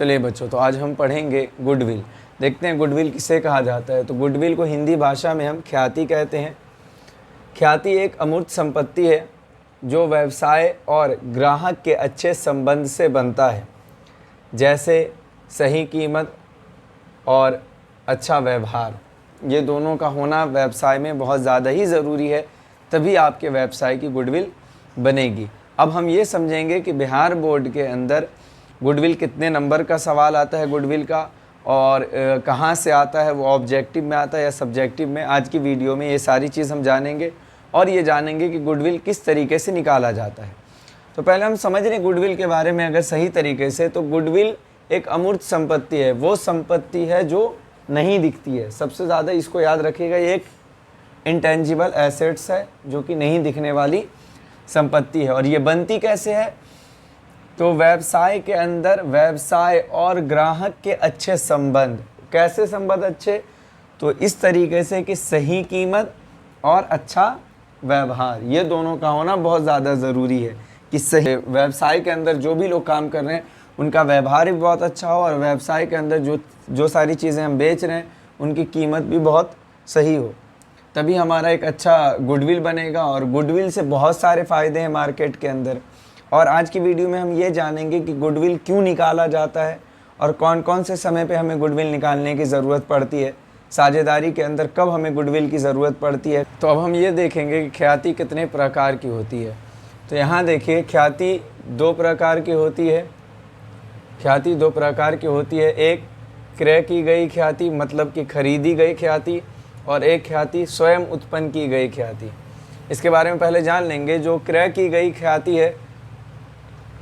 चलिए बच्चों, तो आज हम पढ़ेंगे गुडविल। देखते हैं गुडविल किसे कहा जाता है। तो गुडविल को हिंदी भाषा में हम ख्याति कहते हैं। ख्याति एक अमूर्त संपत्ति है जो व्यवसाय और ग्राहक के अच्छे संबंध से बनता है, जैसे सही कीमत और अच्छा व्यवहार। ये दोनों का होना व्यवसाय में बहुत ज़्यादा ही ज़रूरी है, तभी आपके व्यवसाय की गुडविल बनेगी। अब हम ये समझेंगे कि बिहार बोर्ड के अंदर गुडविल कितने नंबर का सवाल आता है गुडविल का, और कहाँ से आता है, वो ऑब्जेक्टिव में आता है या सब्जेक्टिव में। आज की वीडियो में ये सारी चीज़ हम जानेंगे और ये जानेंगे कि गुडविल किस तरीके से निकाला जाता है। तो पहले हम समझ रहे हैं गुडविल के बारे में अगर सही तरीके से, तो गुडविल एक अमूर्त संपत्ति है। वो संपत्ति है जो नहीं दिखती है। सबसे ज़्यादा इसको याद रखिएगा, ये एक इंटेंजिबल एसेट्स है जो कि नहीं दिखने वाली संपत्ति है। और ये बनती कैसे है? तो व्यवसाय के अंदर व्यवसाय और ग्राहक के अच्छे संबंध। कैसे संबंध अच्छे? तो इस तरीके से कि सही कीमत और अच्छा व्यवहार, ये दोनों का होना बहुत ज़्यादा ज़रूरी है। कि सही व्यवसाय के अंदर जो भी लोग काम कर रहे हैं उनका व्यवहार भी बहुत अच्छा हो, और व्यवसाय के अंदर जो सारी चीज़ें हम बेच रहे हैं उनकी कीमत भी बहुत सही हो, तभी हमारा एक अच्छा गुडविल बनेगा। और गुडविल से बहुत सारे फ़ायदे हैं मार्केट के अंदर। और आज की वीडियो में हम ये जानेंगे कि गुडविल क्यों निकाला जाता है और कौन कौन से समय पे हमें गुडविल निकालने की ज़रूरत पड़ती है, साझेदारी के अंदर कब हमें गुडविल की ज़रूरत पड़ती है। तो अब हम ये देखेंगे कि ख्याति कितने प्रकार की होती है। तो यहाँ देखिए, ख्याति दो प्रकार की होती है। ख्याति दो प्रकार की होती है। एक क्रय की गई ख्याति, मतलब कि खरीदी गई ख्याति, और एक ख्याति स्वयं उत्पन्न की गई ख्याति। इसके बारे में पहले जान लेंगे। जो क्रय की गई ख्याति है,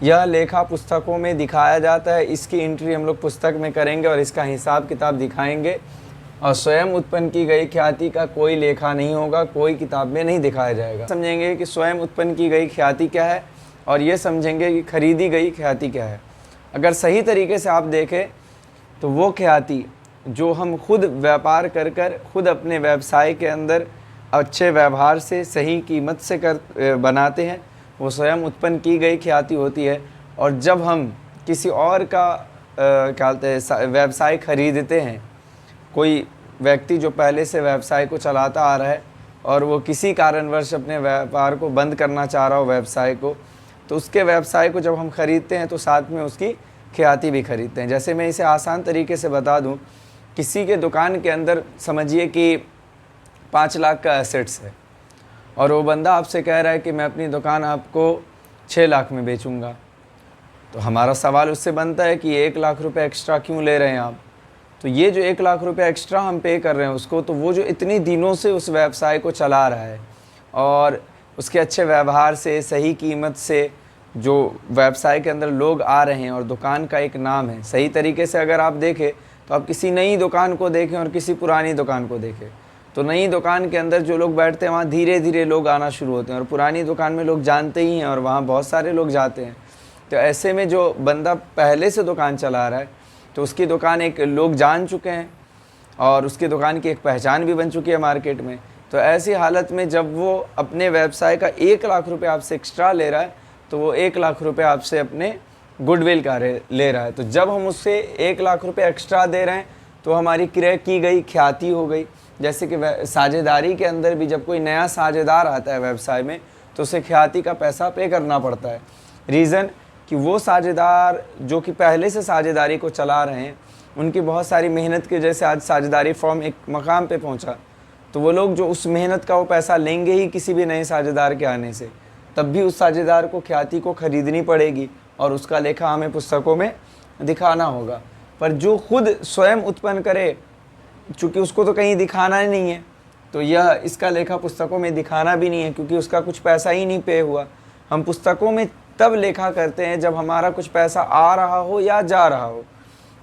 यह लेखा पुस्तकों में दिखाया जाता है। इसकी एंट्री हम लोग पुस्तक में करेंगे और इसका हिसाब किताब दिखाएंगे। और स्वयं उत्पन्न की गई ख्याति का कोई लेखा नहीं होगा, कोई किताब में नहीं दिखाया जाएगा। समझेंगे कि स्वयं उत्पन्न की गई ख्याति क्या है, और ये समझेंगे कि खरीदी गई ख्याति क्या है। अगर सही तरीके से आप देखें तो वो ख्याति जो हम खुद व्यापार कर खुद अपने व्यवसाय के अंदर अच्छे व्यवहार से सही कीमत से बनाते हैं, वो स्वयं उत्पन्न की गई ख्याति होती है। और जब हम किसी और का क्या कहते हैं व्यवसाय खरीदते हैं, कोई व्यक्ति जो पहले से व्यवसाय को चलाता आ रहा है और वो किसी कारणवश अपने व्यापार को बंद करना चाह रहा हो व्यवसाय को, तो उसके व्यवसाय को जब हम खरीदते हैं तो साथ में उसकी ख्याति भी खरीदते हैं। जैसे मैं इसे आसान तरीके से बता दूं, किसी के दुकान के अंदर समझिए कि 5 लाख का एसेट्स है, और वो बंदा आपसे कह रहा है कि मैं अपनी दुकान आपको 6 लाख में बेचूंगा। तो हमारा सवाल उससे बनता है कि 1 लाख रुपए एक्स्ट्रा क्यों ले रहे हैं आप? तो ये जो 1 लाख रुपए एक्स्ट्रा हम पे कर रहे हैं उसको, तो वो जो इतनी दिनों से उस व्यवसाय को चला रहा है और उसके अच्छे व्यवहार से, सही कीमत से जो व्यवसाय के अंदर लोग आ रहे हैं, और दुकान का एक नाम है। सही तरीके से अगर आप देखें तो आप किसी नई दुकान को देखें और किसी पुरानी दुकान को देखें, तो नई दुकान के अंदर जो लोग बैठते हैं वहाँ धीरे धीरे लोग आना शुरू होते हैं, और पुरानी दुकान में लोग जानते ही हैं और वहाँ बहुत सारे लोग जाते हैं। तो ऐसे में जो बंदा पहले से दुकान चला रहा है तो उसकी दुकान एक लोग जान चुके हैं और उसकी दुकान की एक पहचान भी बन चुकी है मार्केट में। तो ऐसी हालत में जब वो अपने व्यवसाय का 1 लाख रुपये आपसे एक्स्ट्रा ले रहा है, तो वो 1 लाख रुपये आपसे अपने गुडविल का ले रहा है। तो जब हम उससे 1 लाख रुपये एक्स्ट्रा दे रहे हैं तो हमारी क्रय की गई ख्याति हो गई। जैसे कि साझेदारी के अंदर भी जब कोई नया साझेदार आता है व्यवसाय में, तो उसे ख्याति का पैसा पे करना पड़ता है। रीज़न कि वो साझेदार जो कि पहले से साझेदारी को चला रहे हैं, उनकी बहुत सारी मेहनत की वजह से आज साझेदारी फॉर्म एक मकाम पे पहुंचा, तो वो लोग जो उस मेहनत का वो पैसा लेंगे ही किसी भी नए साझेदार के आने से, तब भी उस साझेदार को ख्याति को खरीदनी पड़ेगी और उसका लेखा हमें पुस्तकों में दिखाना होगा। पर जो खुद स्वयं उत्पन्न करे, चूँकि उसको तो कहीं दिखाना ही नहीं है, तो यह इसका लेखा पुस्तकों में दिखाना भी नहीं है, क्योंकि उसका कुछ पैसा ही नहीं पे हुआ। हम पुस्तकों में तब लेखा करते हैं जब हमारा कुछ पैसा आ रहा हो या जा रहा हो,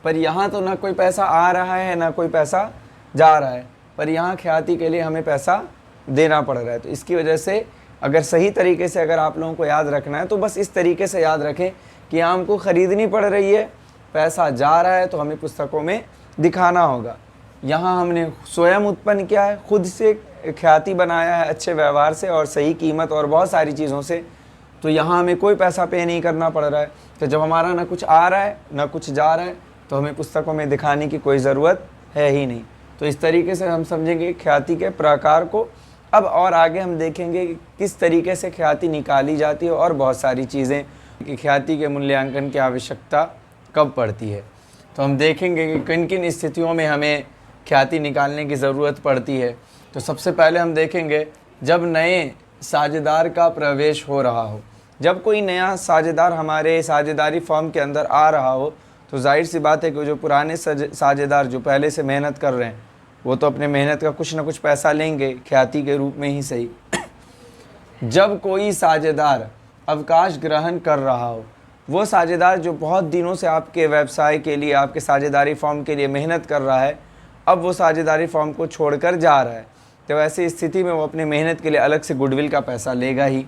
पर यहाँ तो ना कोई पैसा आ रहा है ना कोई पैसा जा रहा है, पर यहाँ ख्याति के लिए हमें पैसा देना पड़ रहा है। तो इसकी वजह से अगर सही तरीके से अगर आप लोगों को याद रखना है तो बस इस तरीके से याद रखें कि यहाँ हमको ख़रीदनी पड़ रही है, पैसा जा रहा है, तो हमें पुस्तकों में दिखाना होगा। यहाँ हमने स्वयं उत्पन्न किया है, खुद से ख्याति बनाया है अच्छे व्यवहार से और सही कीमत और बहुत सारी चीज़ों से, तो यहाँ हमें कोई पैसा पे नहीं करना पड़ रहा है। तो जब हमारा ना कुछ आ रहा है ना कुछ जा रहा है, तो हमें पुस्तकों में दिखाने की कोई ज़रूरत है ही नहीं। तो इस तरीके से हम समझेंगे ख्याति के प्रकार को। अब और आगे हम देखेंगे कि किस तरीके से ख्याति निकाली जाती है और बहुत सारी चीज़ें कि ख्याति के मूल्यांकन की आवश्यकता कब पड़ती है। तो हम देखेंगे कि किन किन स्थितियों में हमें ख्याति निकालने की ज़रूरत पड़ती है। तो सबसे पहले हम देखेंगे जब नए साझेदार का प्रवेश हो रहा हो। जब कोई नया साझेदार हमारे साझेदारी फॉर्म के अंदर आ रहा हो तो जाहिर सी बात है कि जो पुराने साझेदार जो पहले से मेहनत कर रहे हैं वो तो अपने मेहनत का कुछ ना कुछ पैसा लेंगे, ख्याति के रूप में ही सही। जब कोई साझेदार अवकाश ग्रहण कर रहा हो, वो साझेदार जो बहुत दिनों से आपके व्यवसाय के लिए, आपके साझेदारी फॉर्म के लिए मेहनत कर रहा है, अब वो साझेदारी फॉर्म को छोड़कर जा रहा है, तो ऐसी स्थिति में वो अपने मेहनत के लिए अलग से गुडविल का पैसा लेगा ही।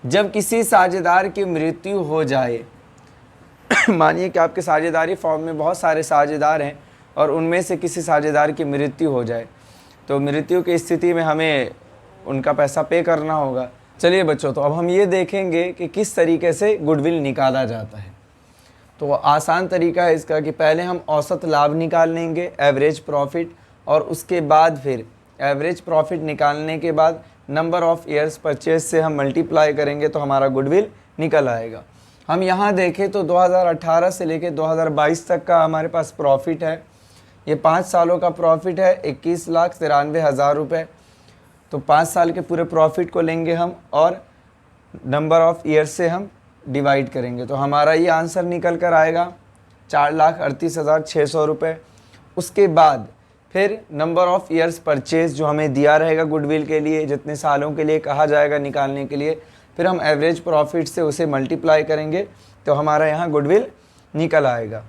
जब किसी साझेदार की मृत्यु हो जाए, मानिए कि आपके साझेदारी फॉर्म में बहुत सारे साझेदार हैं और उनमें से किसी साझेदार की मृत्यु हो जाए, तो मृत्यु की स्थिति में हमें उनका पैसा पे करना होगा। चलिए बच्चों, तो अब हम ये देखेंगे कि किस तरीके से गुडविल निकाला जाता है। तो आसान तरीका है इसका कि पहले हम औसत लाभ निकाल लेंगे, एवरेज प्रॉफिट, और उसके बाद फिर एवरेज प्रॉफिट निकालने के बाद नंबर ऑफ़ ईयर्स परचेज से हम मल्टीप्लाई करेंगे तो हमारा गुडविल निकल आएगा। हम यहाँ देखें तो 2018 से लेकर 2022 तक का हमारे पास प्रॉफिट है। ये 5 सालों का प्रॉफिट है, 21,93,000 रुपये। तो 5 साल के पूरे प्रॉफिट को लेंगे हम और नंबर ऑफ़ ईयर्स से हम डिवाइड करेंगे, तो हमारा ये आंसर निकल कर आएगा 4,38,600 रुपये। उसके बाद फिर नंबर ऑफ़ ईयर्स परचेज जो हमें दिया रहेगा गुडविल के लिए, जितने सालों के लिए कहा जाएगा निकालने के लिए, फिर हम एवरेज प्रॉफिट से उसे मल्टीप्लाई करेंगे तो हमारा यहाँ गुडविल निकल आएगा।